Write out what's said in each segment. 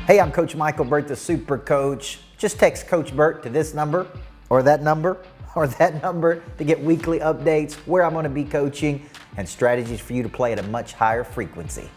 Hey, I'm Coach Michael Burt, the Super Coach. Just text Coach Burt to this number or that number to get weekly updates, where I'm going to be coaching, and strategies for you to play at a much higher frequency.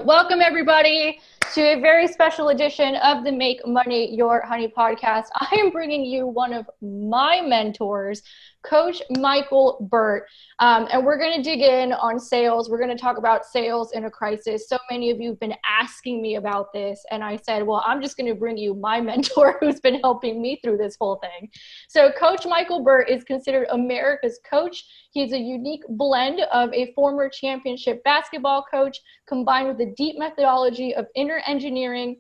Welcome, everybody, to a very special edition of the Make Money Your Honey podcast. I am bringing you one of my mentors, Coach Michael Burt, and we're going to dig in on sales. We're going to talk about sales in a crisis. So many of you have been asking me about this, and I said, well, I'm just going to bring you my mentor who's been helping me through this whole thing. So Coach Michael Burt is considered America's coach. He's a unique blend of a former championship basketball coach combined with a deep methodology of inner engineering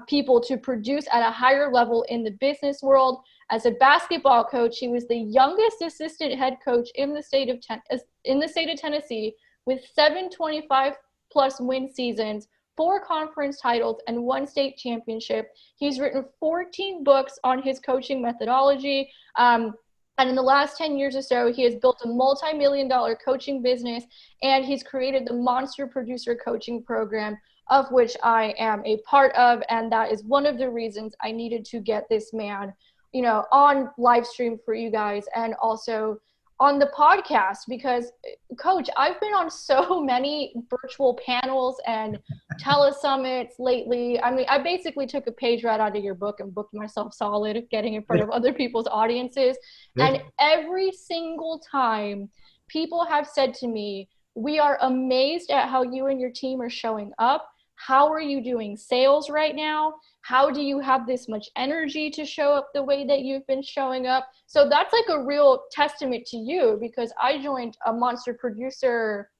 people to produce at a higher level in the business world. As a basketball coach, he was the youngest assistant head coach in the state of Tennessee with 725-plus win seasons, 4 conference titles, and 1 state championship. He's written 14 books on his coaching methodology. And in the last 10 years or so, he has built a multi-million-dollar coaching business, and he's created the Monster Producer Coaching Program, of which I am a part of. And that is one of the reasons I needed to get this man, on live stream for you guys and also on the podcast, because Coach, I've been on so many virtual panels and telesummits lately. I mean, I basically took a page right out of your book and booked myself solid getting in front of other people's audiences. And every single time people have said to me, we are amazed at how you and your team are showing up. How are you doing sales right now? How do you have this much energy to show up the way that you've been showing up? So that's like a real testament to you, because I joined a Monster Producer,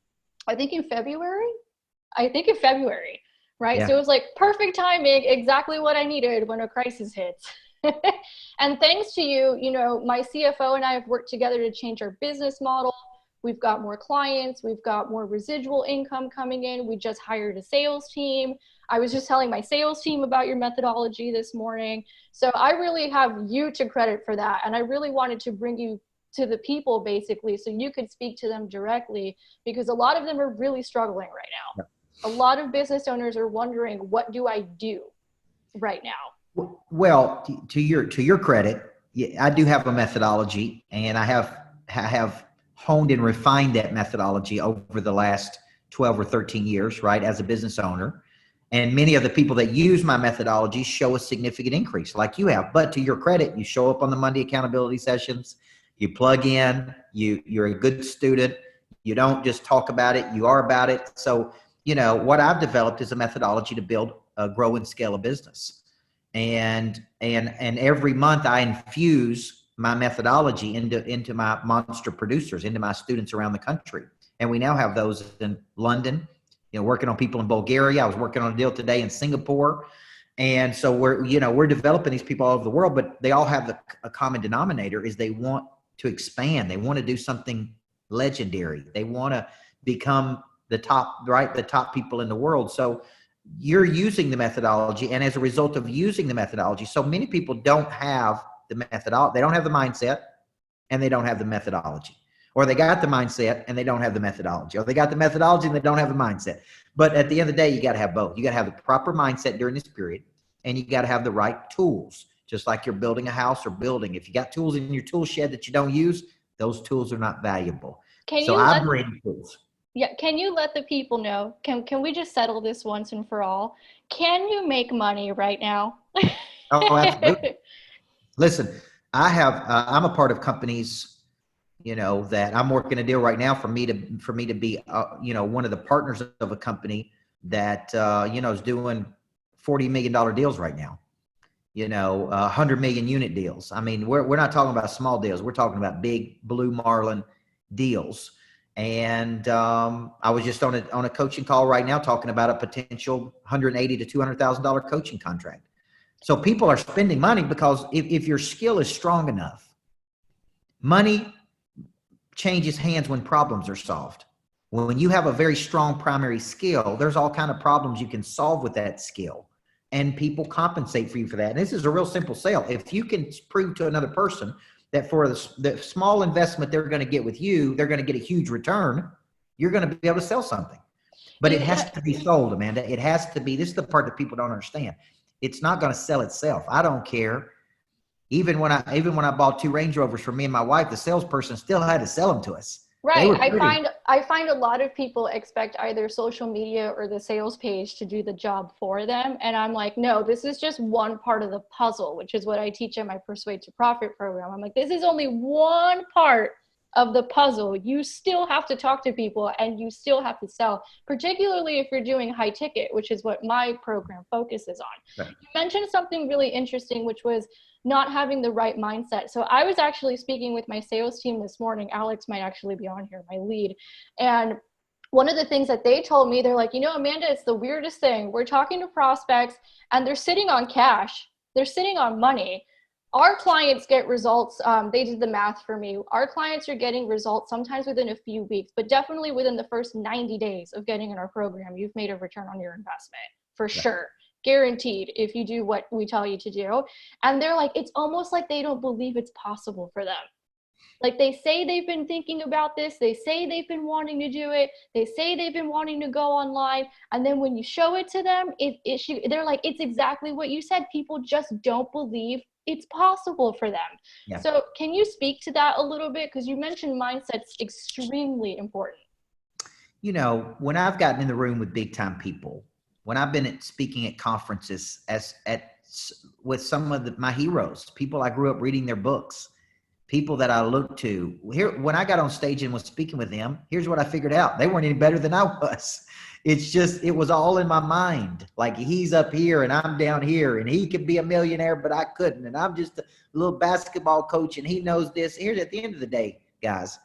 I think in February, right? Yeah. So it was like perfect timing, exactly what I needed when a crisis hits. And thanks to you, my CFO and I have worked together to change our business model. We've got more clients. We've got more residual income coming in. We just hired a sales team. I was just telling my sales team about your methodology this morning. So I really have you to credit for that. And I really wanted to bring you to the people, basically, so you could speak to them directly, because a lot of them are really struggling right now. Yeah. A lot of business owners are wondering, what do I do right now? Well, to your credit, I do have a methodology, and I have honed and refined that methodology over the last 12 or 13 years, right, as a business owner. And many of the people that use my methodology show a significant increase like you have. But to your credit, you show up on the Monday accountability sessions, you plug in, you're a good student, you don't just talk about it, you are about it. So, what I've developed is a methodology to build, grow, and scale a business. And every month I infuse my methodology into my monster producers, into my students around the country. And we now have those in London, working on people in Bulgaria. I was working on a deal today in Singapore. And so we're developing these people all over the world, but they all have a common denominator is they want to expand. They want to do something legendary. They want to become the top people in the world. So you're using the methodology. And as a result of using the methodology, so many people don't have the methodology, they don't have the mindset, and they don't have the methodology, or they got the mindset and they don't have the methodology, or they got the methodology and they don't have the mindset. But at the end of the day, you got to have both. You got to have the proper mindset during this period, and you got to have the right tools, just like you're building a house or building. If you got tools in your tool shed that you don't use, those tools are not valuable. I bring tools. Yeah. Can you let the people know, can we just settle this once and for all? Can you make money right now? Oh, absolutely. Listen, I'm a part of companies, that I'm working a deal right now for me to be, one of the partners of a company that, is doing $40 million deals right now, 100 million unit deals. I mean, we're not talking about small deals. We're talking about big blue marlin deals. And I was just on a coaching call right now talking about a potential $180,000 to $200,000 coaching contract. So people are spending money because if your skill is strong enough, money changes hands when problems are solved. When you have a very strong primary skill, there's all kind of problems you can solve with that skill, and people compensate for you for that. And this is a real simple sale. If you can prove to another person that for the small investment they're going to get with you, they're going to get a huge return, you're going to be able to sell something. But it has to be sold, Amanda. It has to be. This is the part that people don't understand. It's not going to sell itself. I don't care. Even when I bought 2 Range Rovers for me and my wife, the salesperson still had to sell them to us. Right. I find a lot of people expect either social media or the sales page to do the job for them. And I'm like, no, this is just one part of the puzzle, which is what I teach in my Persuade to Profit program. I'm like, this is only one part of the puzzle. You still have to talk to people and you still have to sell, particularly if you're doing high ticket, which is what my program focuses on. Right. You mentioned something really interesting, which was not having the right mindset. So I was actually speaking with my sales team this morning. Alex might actually be on here, my lead. And one of the things that they told me, they're like, Amanda, it's the weirdest thing. We're talking to prospects and they're sitting on cash. They're sitting on money. Our clients get results. They did the math for me. Our clients are getting results sometimes within a few weeks, but definitely within the first 90 days of getting in our program, you've made a return on your investment for sure. Guaranteed if you do what we tell you to do. And they're like, it's almost like they don't believe it's possible for them. Like they say they've been thinking about this. They say they've been wanting to do it. They say they've been wanting to go online. And then when you show it to them, they're like, it's exactly what you said. People just don't believe it's possible for them. Yeah. So can you speak to that a little bit? Because you mentioned mindset's extremely important. When I've gotten in the room with big time people, when I've been speaking at conferences with some of my heroes, people I grew up reading their books, people that I looked to here, when I got on stage and was speaking with them, here's what I figured out. They weren't any better than I was. It was all in my mind. Like he's up here and I'm down here and he could be a millionaire, but I couldn't. And I'm just a little basketball coach and he knows this. Here's at the end of the day, guys,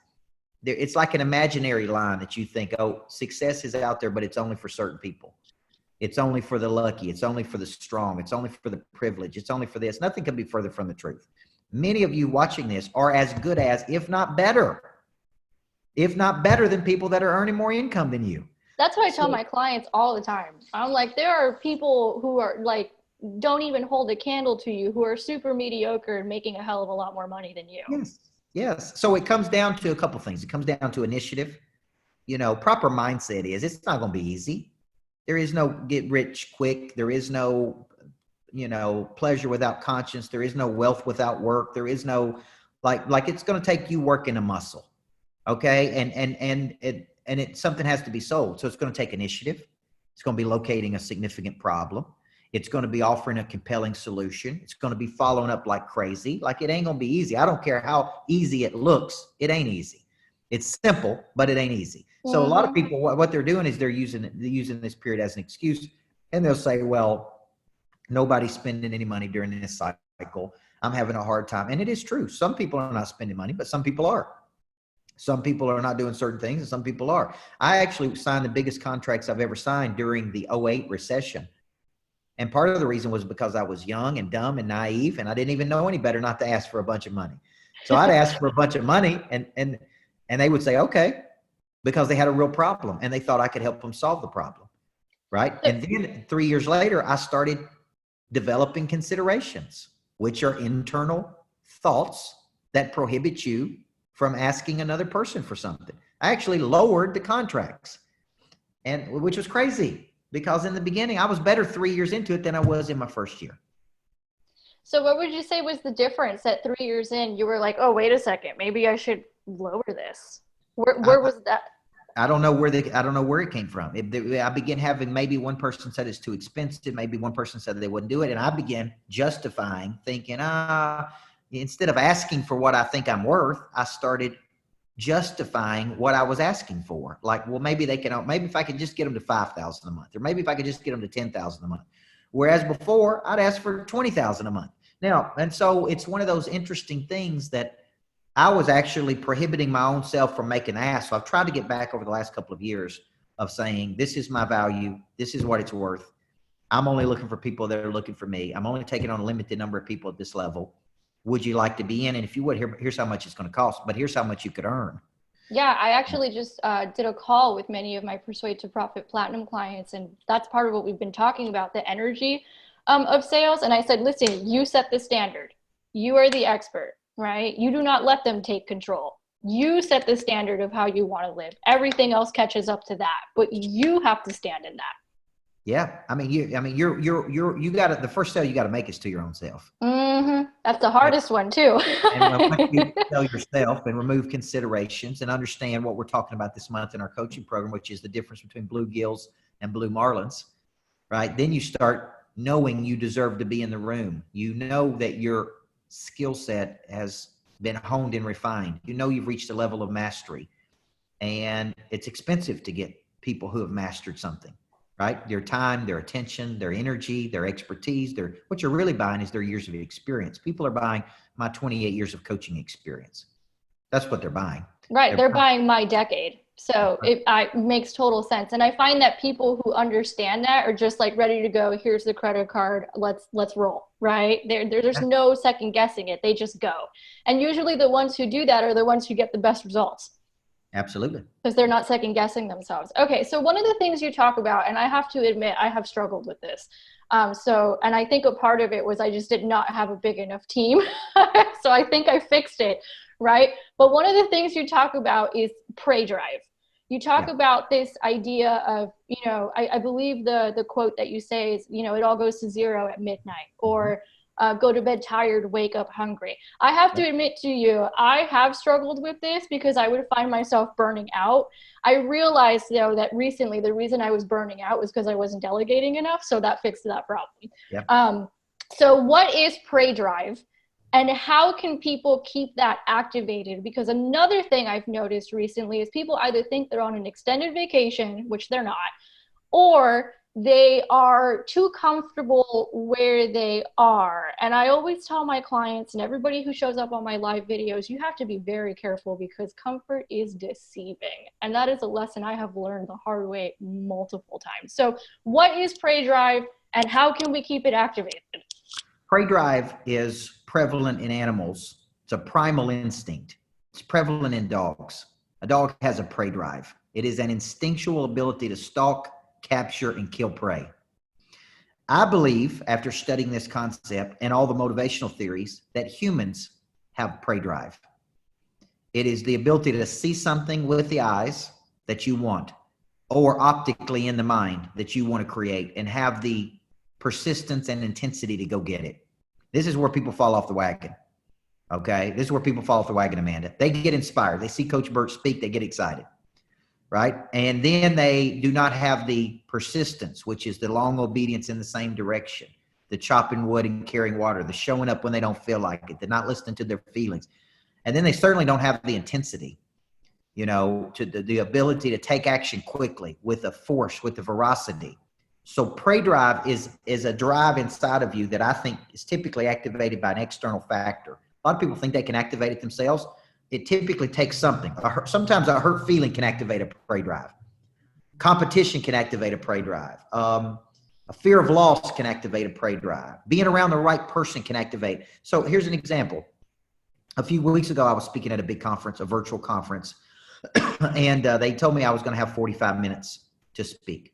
it's like an imaginary line that you think, oh, success is out there, but it's only for certain people. It's only for the lucky. It's only for the strong. It's only for the privileged. It's only for this. Nothing can be further from the truth. Many of you watching this are as good as, if not better than people that are earning more income than you. That's what I tell my clients all the time. I'm like, there are people who are like, don't even hold a candle to you, who are super mediocre and making a hell of a lot more money than you. Yes. So it comes down to a couple things. It comes down to initiative. Proper mindset is it's not going to be easy. There is no get rich quick. There is no, pleasure without conscience. There is no wealth without work. There is no like it's going to take you working a muscle. Okay. And something has to be sold. So it's going to take initiative. It's going to be locating a significant problem. It's going to be offering a compelling solution. It's going to be following up like crazy. Like it ain't going to be easy. I don't care how easy it looks. It ain't easy. It's simple, but it ain't easy. So a lot of people, what they're doing is they're using this period as an excuse, and they'll say, well, nobody's spending any money during this cycle. I'm having a hard time. And it is true. Some people are not spending money, but some people are. Some people are not doing certain things and some people are. I actually signed the biggest contracts I've ever signed during the 2008 recession. And part of the reason was because I was young and dumb and naive, and I didn't even know any better not to ask for a bunch of money. So I'd ask for a bunch of money and they would say, okay, because they had a real problem and they thought I could help them solve the problem. Right. And then 3 years later, I started developing considerations, which are internal thoughts that prohibit you from asking another person for something. I actually lowered the contracts, and which was crazy because in the beginning I was better 3 years into it than I was in my first year. So what would you say was the difference that 3 years in, you were like, oh, wait a second, maybe I should lower this? Where was that? I don't know where it came from. I began having, maybe one person said it's too expensive. Maybe one person said they wouldn't do it. And I began justifying, thinking, instead of asking for what I think I'm worth, I started justifying what I was asking for. Like, well, maybe if I could just get them to $5,000 a month, or maybe if I could just get them to $10,000 a month. Whereas before I'd ask for $20,000 a month. Now, and so it's one of those interesting things that I was actually prohibiting my own self from making ask. So I've tried to get back over the last couple of years of saying, this is my value. This is what it's worth. I'm only looking for people that are looking for me. I'm only taking on a limited number of people at this level. Would you like to be in? And if you would, here's how much it's going to cost, but here's how much you could earn. Yeah, I actually just did a call with many of my Persuade to Profit Platinum clients, and that's part of what we've been talking about, the energy of sales. And I said, listen, you set the standard. You are the expert, right? You do not let them take control. You set the standard of how you want to live. Everything else catches up to that, but you have to stand in that. Yeah. I mean, you got to, the first sale you got to make is to your own self. That's the hardest one too. And once you tell yourself and remove considerations and understand what we're talking about this month in our coaching program, which is the difference between bluegills and blue marlins, right? Then you start knowing you deserve to be in the room. You know that your skill set has been honed and refined. You know you've reached a level of mastery, and it's expensive to get people who have mastered something, right? Their time, their attention, their energy, their expertise. What you're really buying is their years of experience. People are buying my 28 years of coaching experience. That's what they're buying. Right. They're buying my decade. So it makes total sense. And I find that people who understand that are just like ready to go. Here's the credit card. Let's roll. Right. There's no second guessing it. They just go. And usually the ones who do that are the ones who get the best results. Absolutely. Because they're not second guessing themselves. Okay. So one of the things you talk about, and I have to admit, I have struggled with this. And I think a part of it was I just did not have a big enough team. So I think I fixed it. Right. But one of the things you talk about is prey drive. You talk about this idea of, I believe the quote that you say is, it all goes to zero at midnight, or go to bed tired, wake up hungry. I have to admit to you, I have struggled with this because I would find myself burning out. I realized, though, that recently the reason I was burning out was because I wasn't delegating enough. So that fixed that problem. Yep. So what is prey drive? And how can people keep that activated? Because another thing I've noticed recently is people either think they're on an extended vacation, which they're not, or they are too comfortable where they are. And I always tell my clients and everybody who shows up on my live videos, you have to be very careful because comfort is deceiving. And that is a lesson I have learned the hard way multiple times. So what is prey drive and how can we keep it activated? Prey drive is prevalent in animals. It's a primal instinct. It's prevalent in dogs. A dog has a prey drive. It is an instinctual ability to stalk, capture, and kill prey. I believe, after studying this concept and all the motivational theories, that humans have prey drive. It is the ability to see something with the eyes that you want, or optically in the mind that you want to create, and have the persistence and intensity to go get it. This is where people fall off the wagon. Okay. This is where people fall off the wagon, Amanda. They get inspired. They see Coach Burt speak. They get excited. Right. And then they do not have the persistence, which is the long obedience in the same direction, the chopping wood and carrying water, the showing up when they don't feel like it, the not listening to their feelings. And then they certainly don't have the intensity, to the ability to take action quickly with the force, with the veracity. So prey drive is a drive inside of you that I think is typically activated by an external factor. A lot of people think they can activate it themselves. It typically takes something. Sometimes a hurt feeling can activate a prey drive. Competition can activate a prey drive. A fear of loss can activate a prey drive. Being around the right person can activate. So here's an example. A few weeks ago, I was speaking at a big conference, a virtual conference, and they told me I was going to have 45 minutes to speak.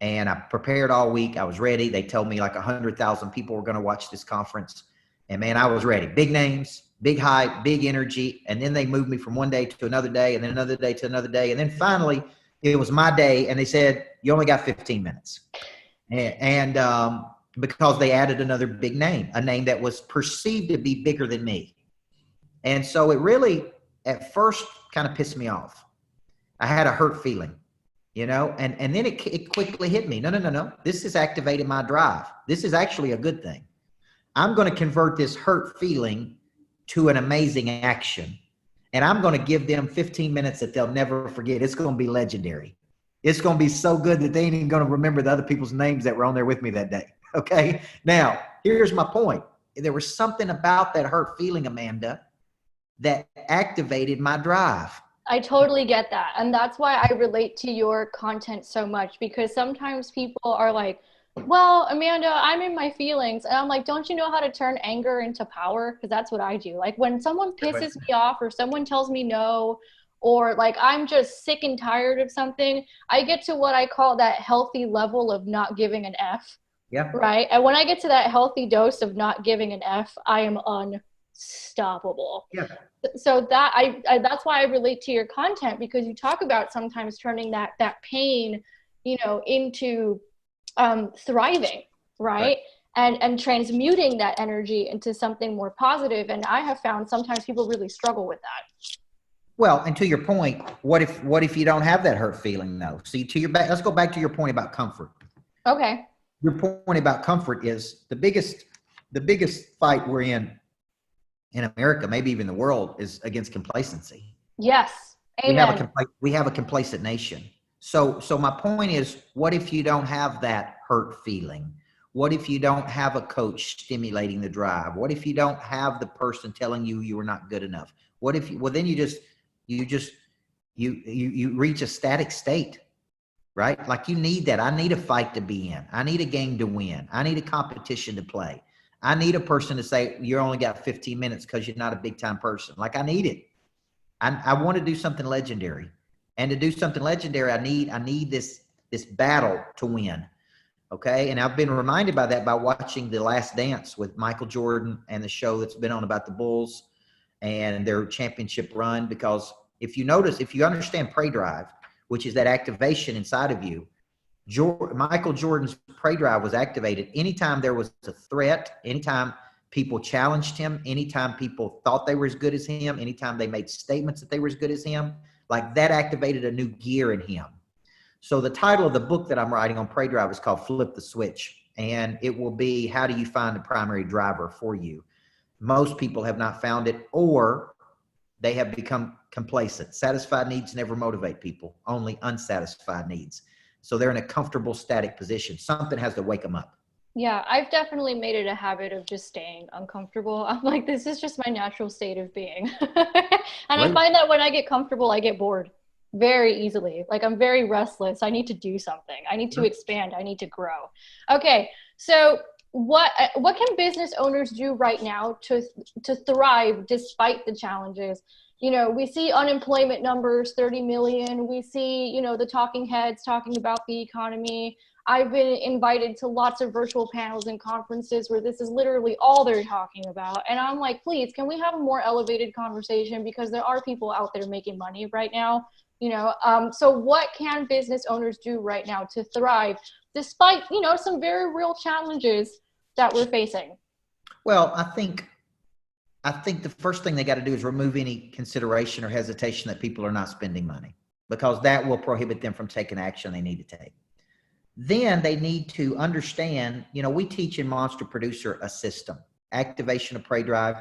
And I prepared all week. I was ready. They told me like 100,000 people were going to watch this conference. And man, I was ready. Big names, big hype, big energy. And then they moved me from one day to another day, and then another day to another day. And then finally it was my day. And they said, you only got 15 minutes. And because they added another big name, a name that was perceived to be bigger than me. And so it really at first kind of pissed me off. I had a hurt feeling. And then it quickly hit me. No. This has activated my drive. This is actually a good thing. I'm going to convert this hurt feeling to an amazing action. And I'm going to give them 15 minutes that they'll never forget. It's going to be legendary. It's going to be so good that they ain't even going to remember the other people's names that were on there with me that day. Okay. Now, here's my point. There was something about that hurt feeling, Amanda, that activated my drive. I totally get that. And that's why I relate to your content so much, because sometimes people are like, well, Amanda, I'm in my feelings. And I'm like, don't you know how to turn anger into power? Because that's what I do. Like when someone pisses me off or someone tells me no, or like I'm just sick and tired of something, I get to what I call that healthy level of not giving an F. Yeah. Right. And when I get to that healthy dose of not giving an F, I am unstoppable. Yeah. So that that's why I relate to your content, because you talk about sometimes turning that pain, into thriving, right? And transmuting that energy into something more positive. And I have found sometimes people really struggle with that. Well, and to your point, what if you don't have that hurt feeling though? See, let's go back to your point about comfort. Okay. Your point about comfort is the biggest fight we're in America, maybe even the world, is against complacency. Yes. Amen. We have a complacent nation. So my point is, what if you don't have that hurt feeling? What if you don't have a coach stimulating the drive? What if you don't have the person telling you you are not good enough? What if then you reach a static state, right? Like you need that. I need a fight to be in. I need a game to win. I need a competition to play. I need a person to say, you only got 15 minutes because you're not a big time person. Like I need it. I want to do something legendary. And to do something legendary, I need this battle to win. Okay. And I've been reminded by that by watching The Last Dance with Michael Jordan and the show that's been on about the Bulls and their championship run. Because if you understand prey drive, which is that activation inside of you, Michael Jordan's prey drive was activated anytime there was a threat, anytime people challenged him, anytime people thought they were as good as him, anytime they made statements that they were as good as him, like that activated a new gear in him. So the title of the book that I'm writing on prey drive is called Flip the Switch. And it will be, how do you find the primary driver for you? Most people have not found it, or they have become complacent. Satisfied needs never motivate people, only unsatisfied needs. So they're in a comfortable, static position. Something has to wake them up. Yeah, I've definitely made it a habit of just staying uncomfortable. I'm like, this is just my natural state of being. And I find that when I get comfortable, I get bored very easily. Like I'm very restless. I need to do something. I need to expand. I need to grow. Okay, so what can business owners do right now to thrive despite the challenges? We see unemployment numbers, 30 million. We see, the talking heads talking about the economy. I've been invited to lots of virtual panels and conferences where this is literally all they're talking about. And I'm like, please, can we have a more elevated conversation? Because there are people out there making money right now, So what can business owners do right now to thrive despite, some very real challenges that we're facing? Well, I think the first thing they got to do is remove any consideration or hesitation that people are not spending money, because that will prohibit them from taking action they need to take. Then they need to understand, we teach in Monster Producer a system: activation of prey drive.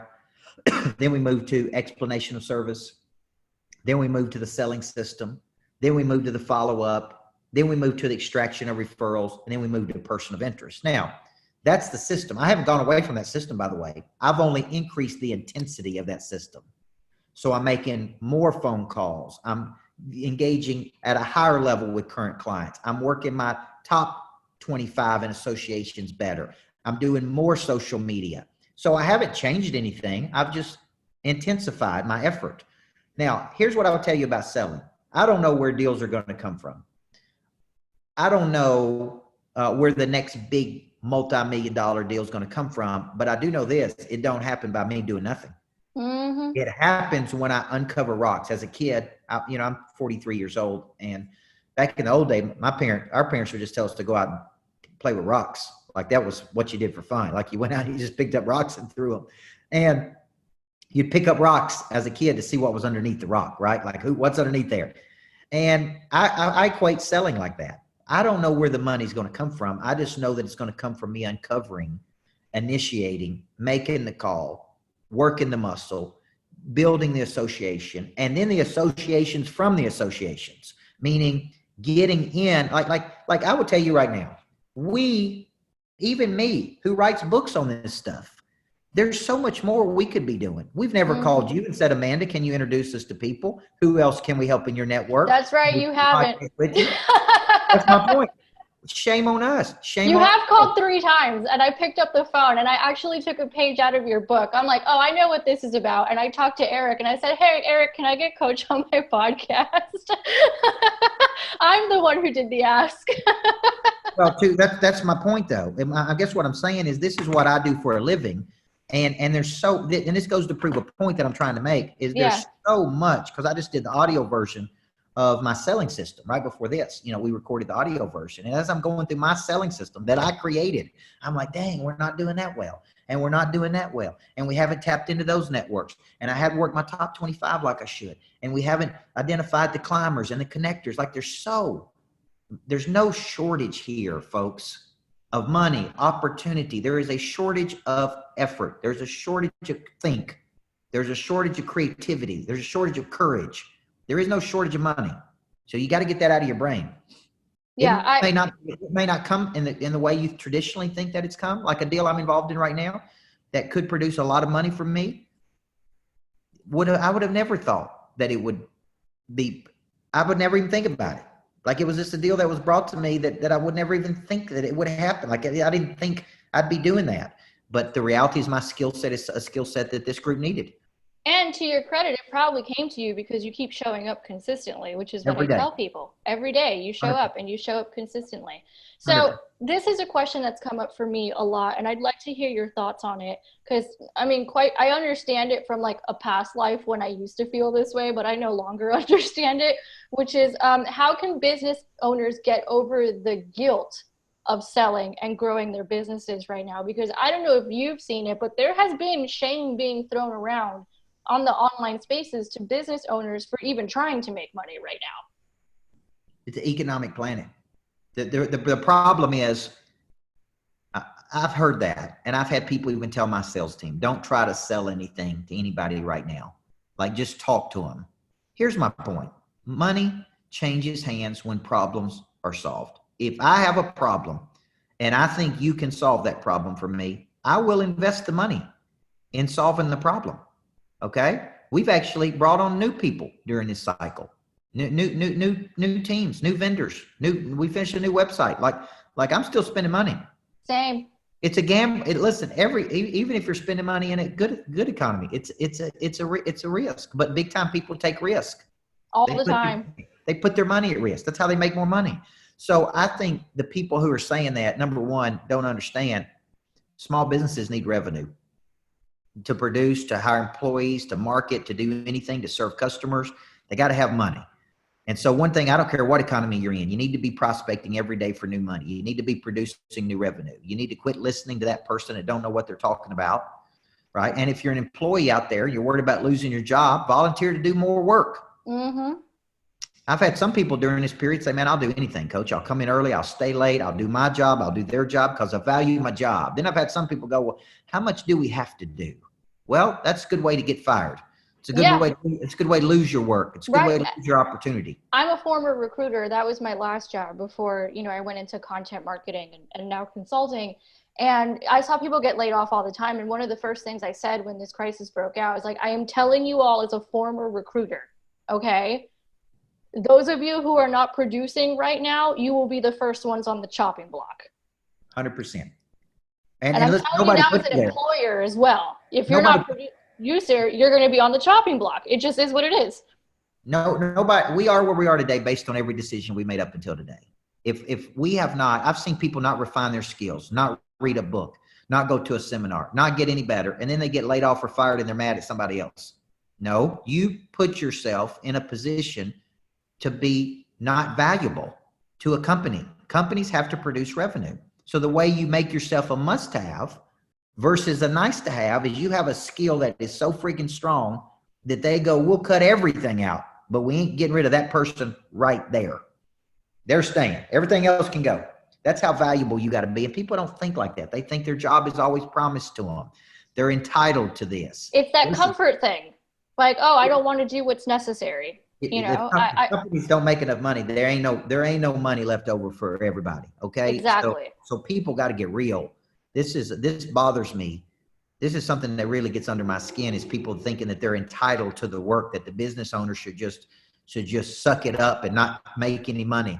Then we move to explanation of service. Then we move to the selling system. Then we move to the follow-up. Then we move to the extraction of referrals. And then we move to person of interest. Now, that's the system. I haven't gone away from that system, by the way. I've only increased the intensity of that system. So I'm making more phone calls. I'm engaging at a higher level with current clients. I'm working my top 25 in associations better. I'm doing more social media. So I haven't changed anything. I've just intensified my effort. Now, here's what I would tell you about selling. I don't know where deals are going to come from. I don't know where the next big multi-million-dollar deal is going to come from, but I do know this: it don't happen by me doing nothing. Mm-hmm. It happens when I uncover rocks. As a kid, I'm 43 years old, and back in the old day, our parents would just tell us to go out and play with rocks. Like that was what you did for fun. Like you went out and you just picked up rocks and threw them. And you'd pick up rocks as a kid to see what was underneath the rock, right? Like what's underneath there? And I equate selling like that. I don't know where the money's going to come from. I just know that it's going to come from me uncovering, initiating, making the call, working the muscle, building the association, and then the associations from the associations, meaning getting in. Like I would tell you right now, even me, who writes books on this stuff, there's so much more we could be doing. We've never called you and said, Amanda, can you introduce us to people? Who else can we help in your network? That's right. You haven't. That's my point. Shame on us. Shame You on have us. called 3 times, and I picked up the phone, and I actually took a page out of your book. I'm like, oh, I know what this is about. And I talked to Eric, and I said, hey, Eric, can I get Coach on my podcast? I'm the one who did the ask. Well, too, that's my point, though. And I guess what I'm saying is this is what I do for a living. And there's so, and this goes to prove a point that I'm trying to make, is there's so much, because I just did the audio version of my selling system right before this. You know, we recorded the audio version. And as I'm going through my selling system that I created, I'm like, dang, we're not doing that well. And we're not doing that well. And we haven't tapped into those networks. And I haven't worked my top 25 like I should. And we haven't identified the climbers and the connectors. Like there's no shortage here, folks, of money, opportunity. There is a shortage of effort. There's a shortage of think. There's a shortage of creativity. There's a shortage of courage. There is no shortage of money. So you got to get that out of your brain. Yeah, it may not come in the way you traditionally think that it's come, like a deal I'm involved in right now that could produce a lot of money for me. I would have never thought that it would be, I would never even think about it. Like it was just a deal that was brought to me that I would never even think that it would happen. Like I didn't think I'd be doing that. But the reality is my skill set is a skill set that this group needed. and to your credit, it probably came to you because you keep showing up consistently, which is what I tell people. Every day you show up and you show up consistently. So 100%. this is a question that's come up for me a lot, and I'd like to hear your thoughts on it because, I mean, I understand it from like a past life when I used to feel this way, but I no longer understand it, which is how can business owners get over the guilt of selling and growing their businesses right now? Because I don't know if you've seen it, but there has been shame being thrown around on the online spaces to business owners for even trying to make money right now. It's economic planning. The problem is, I've heard that, and I've had people even tell my sales team, don't try to sell anything to anybody right now. Like, just talk to them. Here's my point. Money changes hands when problems are solved. If I have a problem and I think you can solve that problem for me, I will invest the money in solving the problem. Okay. We've actually brought on new people during this cycle, new teams, new vendors, we finished a new website. Like I'm still spending money. Same. It's a gamble. Listen, even if you're spending money in a good economy, it's a risk, but big time people take risk all the time. They put their money at risk. That's how they make more money. So I think the people who are saying that, number one, don't understand small businesses need revenue to produce, to hire employees, to market, to do anything, to serve customers. They got to have money. And so one thing, I don't care what economy you're in, you need to be prospecting every day for new money. You need to be producing new revenue. You need to quit listening to that person that don't know what they're talking about, right? And if you're an employee out there, you're worried about losing your job, volunteer to do more work. Mm-hmm. I've had some people during this period say, man, I'll do anything, coach. I'll come in early. I'll stay late. I'll do my job. I'll do their job because I value my job. Then I've had some people go, well, how much do we have to do? Well, that's a good way to get fired. It's a good way. It's a good way to lose your work. It's a good way to lose your opportunity. I'm a former recruiter. That was my last job before, I went into content marketing and now consulting. And I saw people get laid off all the time. And one of the first things I said when this crisis broke out was like, I am telling you all as a former recruiter, okay? Those of you who are not producing right now, you will be the first ones on the chopping block. 100%. And I'm telling you now as an employer as well. If you're not a producer, you're going to be on the chopping block. It just is what it is. Nobody. We are where we are today based on every decision we made up until today. If we have not, I've seen people not refine their skills, not read a book, not go to a seminar, not get any better, and then they get laid off or fired and they're mad at somebody else. No, you put yourself in a position to be not valuable to a company. Companies have to produce revenue. So the way you make yourself a must-have versus a nice-to-have is you have a skill that is so freaking strong that they go, we'll cut everything out, but we ain't getting rid of that person right there. They're staying. Everything else can go. That's how valuable you got to be. And people don't think like that. They think their job is always promised to them. They're entitled to this. It's that comfort thing. Like, oh, I don't want to do what's necessary. Companies don't make enough money. There ain't no money left over for everybody. Okay. Exactly. So people got to get real. This bothers me. This is something that really gets under my skin is people thinking that they're entitled to the work, that the business owner should just suck it up and not make any money.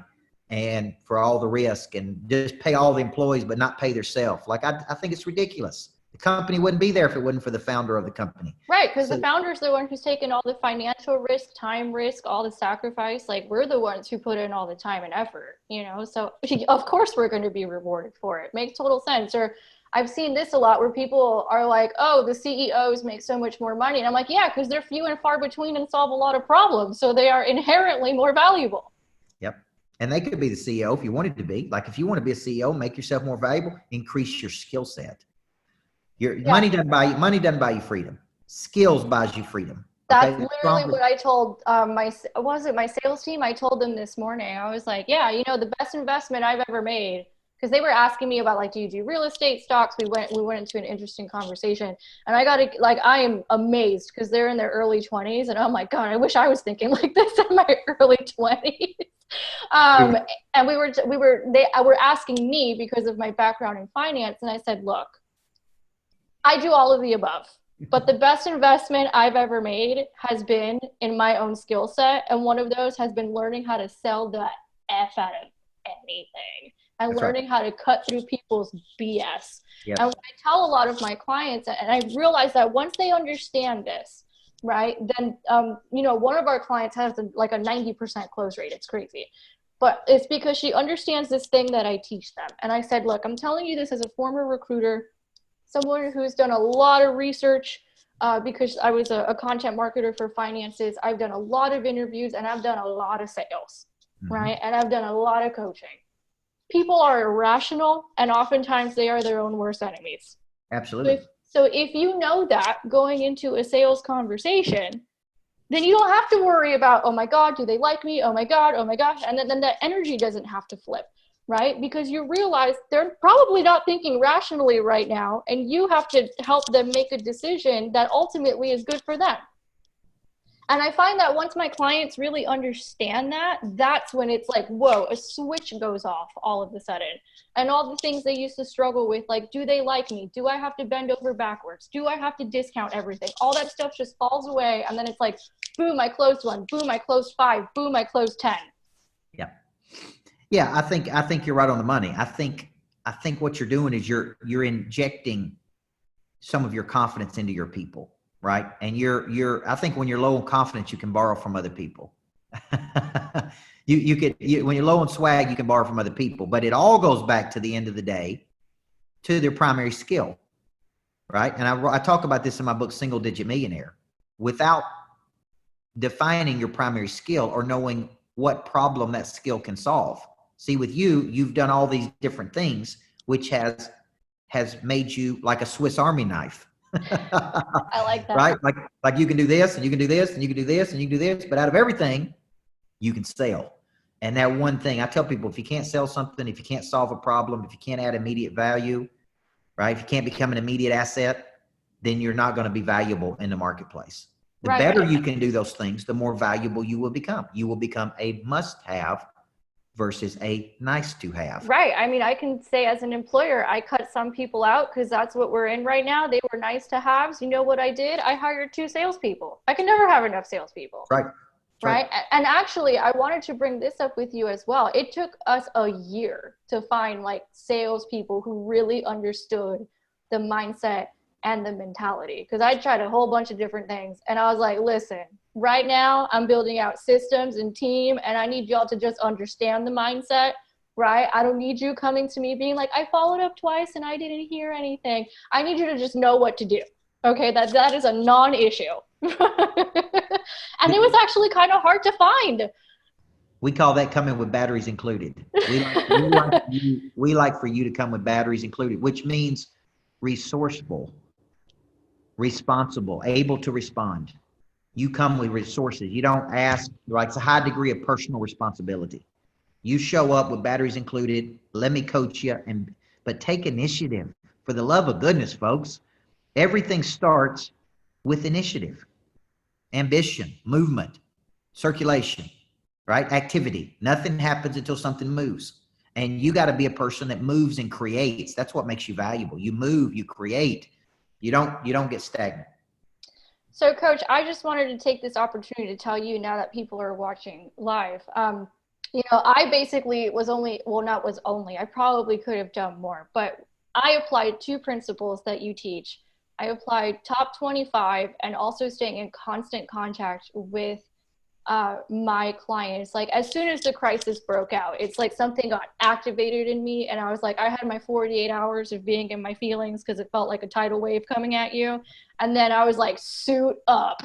and for all the risk, and just pay all the employees but not pay themselves. Like, I think it's ridiculous. The company wouldn't be there if it wasn't for the founder of the company. Right, because the founder's the one who's taken all the financial risk, time risk, all the sacrifice. Like, we're the ones who put in all the time and effort, you know? So of course we're going to be rewarded for it. Makes total sense. Or I've seen this a lot where people are like, oh, the CEOs make so much more money. And I'm like, yeah, because they're few and far between and solve a lot of problems. So they are inherently more valuable. Yep. And they could be the CEO if you wanted to be. Like, if you want to be a CEO, make yourself more valuable, increase your skill set. Money doesn't buy you freedom. Skills buys you freedom. That's literally what I told my sales team. I told them this morning. I was like, yeah, you know, the best investment I've ever made, because they were asking me about, like, do you do real estate, stocks? We went into an interesting conversation, and I am amazed because they're in their early 20s, and I'm like, God, I wish I was thinking like this in my early 20s. And they were asking me because of my background in finance, and I said, look, I do all of the above, but the best investment I've ever made has been in my own skill set. And one of those has been learning how to sell the F out of anything and learning how to cut through people's BS. Yep. And what I tell a lot of my clients, and I realize that once they understand this, right, then, you know, one of our clients has like a 90% close rate. It's crazy. But it's because she understands this thing that I teach them. And I said, look, I'm telling you this as a former recruiter, someone who's done a lot of research because I was a content marketer for finances. I've done a lot of interviews and I've done a lot of sales, right? And I've done a lot of coaching. People are irrational, and oftentimes they are their own worst enemies. Absolutely. So if you know that going into a sales conversation, then you don't have to worry about, oh my God, do they like me? Oh my God, oh my gosh. And then that energy doesn't have to flip. Right? Because you realize they're probably not thinking rationally right now, and you have to help them make a decision that ultimately is good for them. And I find that once my clients really understand that, that's when it's like, whoa, a switch goes off all of a sudden. And all the things they used to struggle with, like, do they like me? Do I have to bend over backwards? Do I have to discount everything? All that stuff just falls away. And then it's like, boom, I closed one. Boom, I closed 5. Boom, I closed 10. Yeah. Yeah, I think you're right on the money. I think what you're doing is you're injecting some of your confidence into your people, right? And I think when you're low on confidence, you can borrow from other people. when you're low on swag, you can borrow from other people, but it all goes back to the end of the day to their primary skill, right? And I talk about this in my book, Single Digit Millionaire. Without defining your primary skill or knowing what problem that skill can solve. See, with you've done all these different things, which has made you like a Swiss Army knife. I like that. Right? Like you can do this, and you can do this, and you can do this, and you can do this, but out of everything, you can sell. And that one thing, I tell people, if you can't sell something, if you can't solve a problem, if you can't add immediate value, right? If you can't become an immediate asset, then you're not going to be valuable in the marketplace. The better you can do those things, the more valuable you will become. You will become a must-have versus a nice-to-have. Right. I mean, I can say as an employer, I cut some people out because that's what we're in right now. They were nice-to-haves. You know what I did? I hired 2 salespeople. I can never have enough salespeople. Right. Right. And actually, I wanted to bring this up with you as well. It took us a year to find like salespeople who really understood the mindset and the mentality, because I tried a whole bunch of different things, and I was like, listen, right now I'm building out systems and team, and I need y'all to just understand the mindset, right? I don't need you coming to me being like, I followed up twice and I didn't hear anything. I need you to just know what to do. Okay, that is a non-issue. And it was actually kind of hard to find. We call that coming with batteries included. We like for you to come with batteries included, which means resourceful, responsible, able to respond. You come with resources. You don't ask, like, it's a high degree of personal responsibility. You show up with batteries included. Let me coach you, but take initiative. For the love of goodness, folks, everything starts with initiative, ambition, movement, circulation, right? Activity. Nothing happens until something moves. And you got to be a person that moves and creates. That's what makes you valuable. You move, you create. You don't get stagnant. So, Coach, I just wanted to take this opportunity to tell you, now that people are watching live, I basically was only, well, not was only, I probably could have done more, but I applied two principles that you teach. I applied top 25 and also staying in constant contact with my clients. Like as soon as the crisis broke out, it's like something got activated in me. And I was like, I had my 48 hours of being in my feelings because it felt like a tidal wave coming at you. And then I was like, suit up.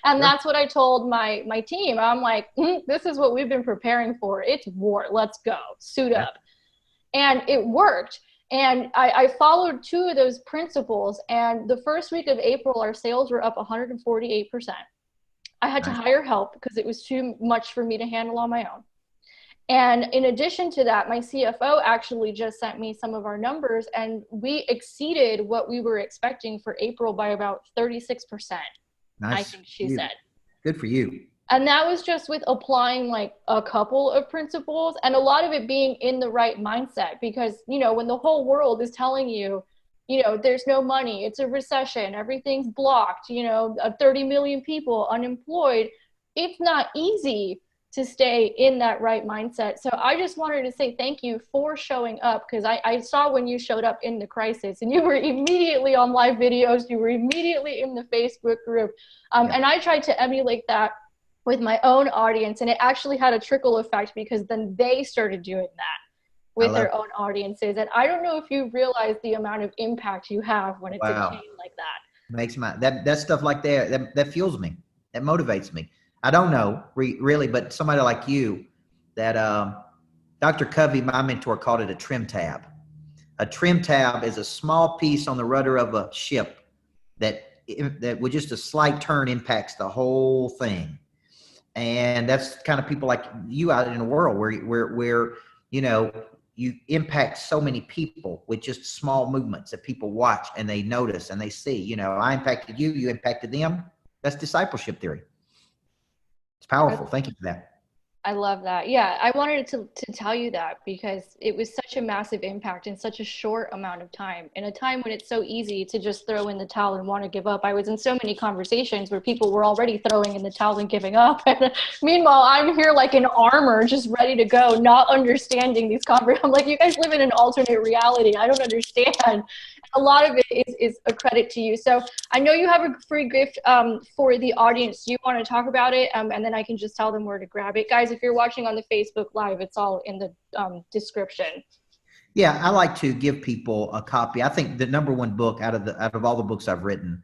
And that's what I told my team. I'm like, this is what we've been preparing for. It's war. Let's go. Suit up. And it worked. And I followed two of those principles. And the first week of April, our sales were up 148%. I had to hire help because it was too much for me to handle on my own. And in addition to that, my CFO actually just sent me some of our numbers, and we exceeded what we were expecting for April by about 36%. Nice. I think she said. Good for you. And that was just with applying like a couple of principles, and a lot of it being in the right mindset, because, when the whole world is telling you, there's no money, it's a recession, everything's blocked, 30 million people unemployed, it's not easy to stay in that right mindset. So I just wanted to say thank you for showing up, because I saw when you showed up in the crisis, and you were immediately on live videos, you were immediately in the Facebook group. And I tried to emulate that with my own audience, and it actually had a trickle effect, because then they started doing that with their own audiences. And I don't know if you realize the amount of impact you have when it's a chain like that. Makes that stuff like that fuels me. That motivates me. I don't know really, but somebody like you, that Dr. Covey, my mentor, called it a trim tab. A trim tab is a small piece on the rudder of a ship that with just a slight turn impacts the whole thing. And that's kind of people like you out in the world where you impact so many people with just small movements that people watch and they notice and they see. I impacted you, you impacted them. That's discipleship theory. It's powerful. Thank you for that. I love that. Yeah, I wanted to tell you that, because it was such a massive impact in such a short amount of time, in a time when it's so easy to just throw in the towel and want to give up. I was in so many conversations where people were already throwing in the towel and giving up. And meanwhile, I'm here like in armor, just ready to go, not understanding these conversations. I'm like, you guys live in an alternate reality. I don't understand. A lot of it is a credit to you. So I know you have a free gift for the audience. Do you want to talk about it? And then I can just tell them where to grab it. Guys, if you're watching on the Facebook Live, it's all in the description. Yeah, I like to give people a copy. I think the number one book out of all the books I've written,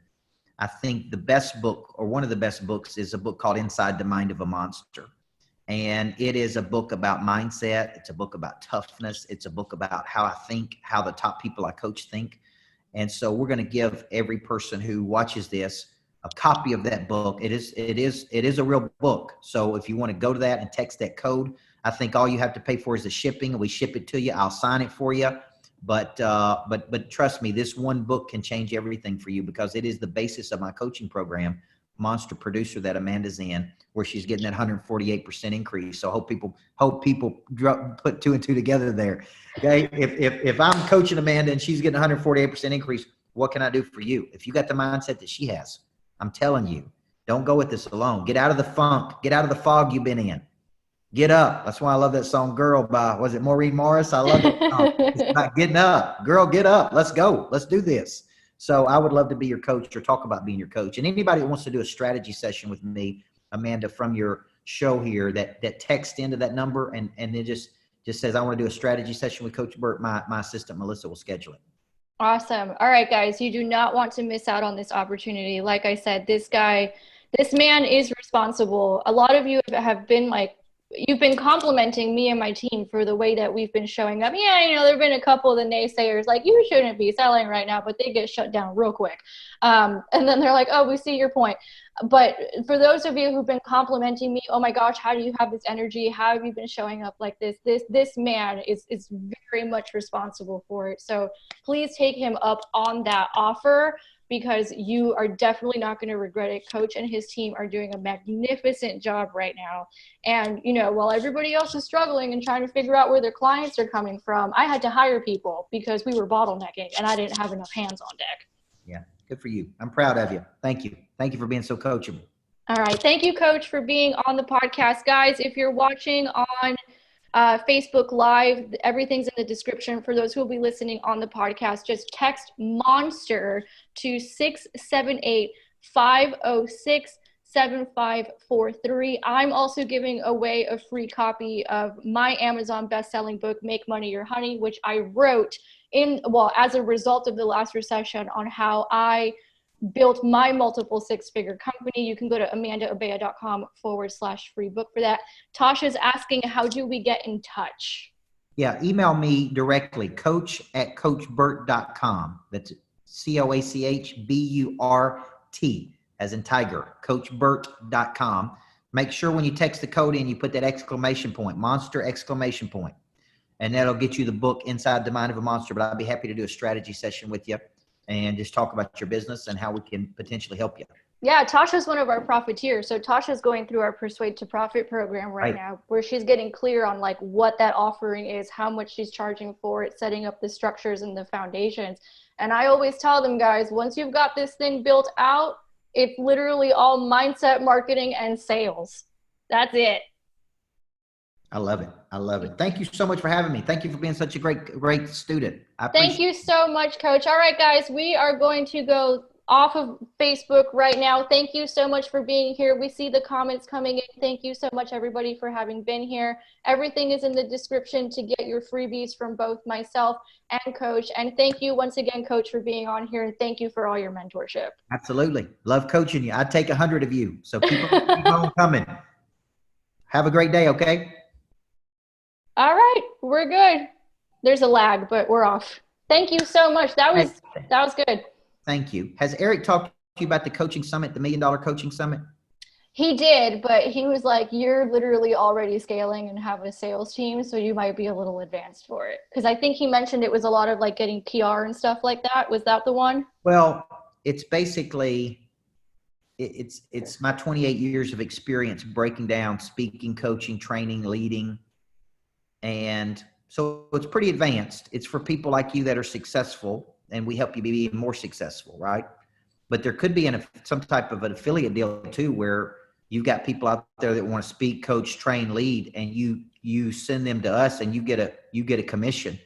I think the best book, or one of the best books, is a book called Inside the Mind of a Monster. And it is a book about mindset. It's a book about toughness. It's a book about how I think, how the top people I coach think. And so we're going to give every person who watches this a copy of that book. It is a real book. So if you want to go to that and text that code, I think all you have to pay for is the shipping, and we ship it to you. I'll sign it for you. But trust me, this one book can change everything for you, because it is the basis of my coaching program, Monster Producer, that Amanda's in, where she's getting that 148% increase. So hope people put two and two together there. Okay. If I'm coaching Amanda and she's getting 148% increase, what can I do for you? If you got the mindset that she has, I'm telling you, don't go with this alone. Get out of the funk. Get out of the fog you've been in. Get up. That's why I love that song, Girl, by, was it Maureen Morris? I love it. It's about getting up. Girl, get up. Let's go. Let's do this. So I would love to be your coach, or talk about being your coach. And anybody that wants to do a strategy session with me, Amanda, from your show here, that text into that number and it just says, I want to do a strategy session with Coach Burt, my assistant, Melissa, will schedule it. Awesome. All right, guys, you do not want to miss out on this opportunity. Like I said, this man is responsible. A lot of you have been like, you've been complimenting me and my team for the way that we've been showing up. Yeah, there have been a couple of the naysayers like, you shouldn't be selling right now, but they get shut down real quick. And then they're like, oh, we see your point. But for those of you who've been complimenting me, oh my gosh, how do you have this energy? How have you been showing up like this? This man is very much responsible for it. So please take him up on that offer, because you are definitely not going to regret it. Coach and his team are doing a magnificent job right now. And, while everybody else is struggling and trying to figure out where their clients are coming from, I had to hire people because we were bottlenecking and I didn't have enough hands on deck. Yeah. Good for you. I'm proud of you. Thank you. Thank you for being so coachable. All right. Thank you, Coach, for being on the podcast. Guys, if you're watching on Facebook Live, everything's in the description. For those who will be listening on the podcast, just text MONSTER to 678-506-7543. I'm also giving away a free copy of my Amazon best-selling book, Make Money Your Honey, which I wrote as a result of the last recession on how I built my multiple six-figure company. You can go to amandaabella.com/free book for that. Tasha's asking, how do we get in touch? Yeah, email me directly, coach@coachburt.com. That's COACHBURT, as in tiger, coachburt.com. Make sure when you text the code in, you put that exclamation point, monster exclamation point, and that'll get you the book, Inside the Mind of a Monster. But I'll be happy to do a strategy session with you and just talk about your business and how we can potentially help you. Yeah, Tasha's one of our profiteers. So Tasha's going through our Persuade to Profit program right now, where she's getting clear on like what that offering is, how much she's charging for it, setting up the structures and the foundations. And I always tell them, guys, once you've got this thing built out, it's literally all mindset, marketing, and sales. That's it. I love it. I love it. Thank you so much for having me. Thank you for being such a great student. Thank you so much, Coach. All right, guys, we are going to go off of Facebook right now. Thank you so much for being here. We see the comments coming in. Thank you so much, everybody, for having been here. Everything is in the description to get your freebies from both myself and Coach. And thank you once again, Coach, for being on here. And thank you for all your mentorship. Absolutely. Love coaching you. I'd take 100 of you. So keep on coming. Have a great day, okay? All right, we're good. There's a lag, but we're off. Thank you so much. That was good. Thank you. Has Eric talked to you about the coaching summit, the $1 Million Coaching Summit? He did, but he was like, you're literally already scaling and have a sales team, so you might be a little advanced for it. Because I think he mentioned it was a lot of like getting PR and stuff like that. Was that the one? Well, it's basically, it's my 28 years of experience breaking down, speaking, coaching, training, leading. And so it's pretty advanced. It's for people like you that are successful, and we help you be even more successful, right? But there could be some type of an affiliate deal too, where you've got people out there that want to speak, coach, train, lead, and you send them to us, and you get a commission.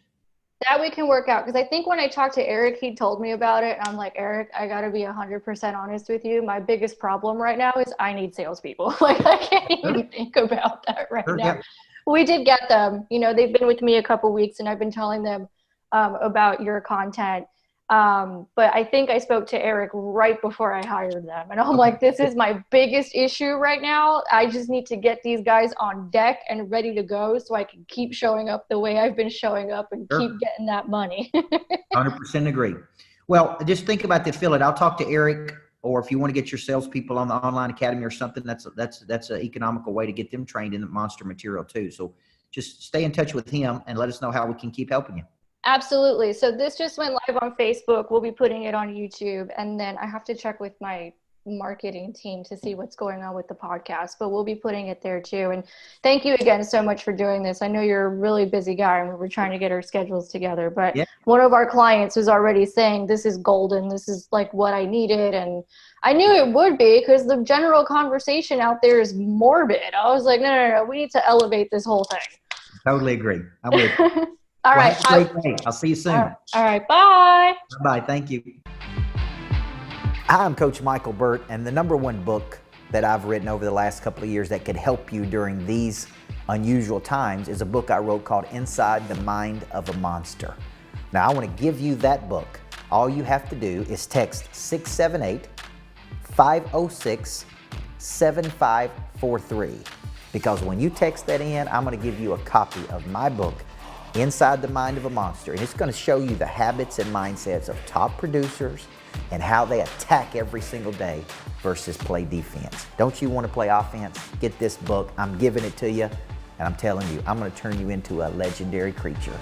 That we can work out, because I think when I talked to Eric, he told me about it, and I'm like, Eric, I got to be 100% honest with you. My biggest problem right now is I need salespeople. Like I can't even think about that right now. Yeah. We did get them. You know, they've been with me a couple weeks, and I've been telling them about your content. But I think I spoke to Eric right before I hired them. And I'm like, this is my biggest issue right now. I just need to get these guys on deck and ready to go so I can keep showing up the way I've been showing up and keep getting that money. 100% agree. Well, just think about the affiliate. I'll talk to Eric, or if you want to get your salespeople on the online academy or something, that's an economical way to get them trained in the monster material too. So just stay in touch with him and let us know how we can keep helping you. Absolutely. So this just went live on Facebook. We'll be putting it on YouTube. And then I have to check with my marketing team to see what's going on with the podcast, but we'll be putting it there too. And thank you again so much for doing this. I know you're a really busy guy and we're trying to get our schedules together, but one of our clients was already saying, this is golden. This is like what I needed. And I knew it would be, because the general conversation out there is morbid. I was like, no. We need to elevate this whole thing. Totally agree. I'm with you. All right. Have a great day. I'll see you soon. All right. Bye. Bye. Thank you. Hi, I'm Coach Michael Burt, and the #1 book that I've written over the last couple of years that could help you during these unusual times is a book I wrote called Inside the Mind of a Monster. Now, I want to give you that book. All you have to do is text 678-506-7543, because when you text that in, I'm going to give you a copy of my book, Inside the Mind of a Monster, and it's going to show you the habits and mindsets of top producers and how they attack every single day versus play defense. Don't you want to play offense? Get this book. I'm giving it to you, and I'm telling you, I'm going to turn you into a legendary creature.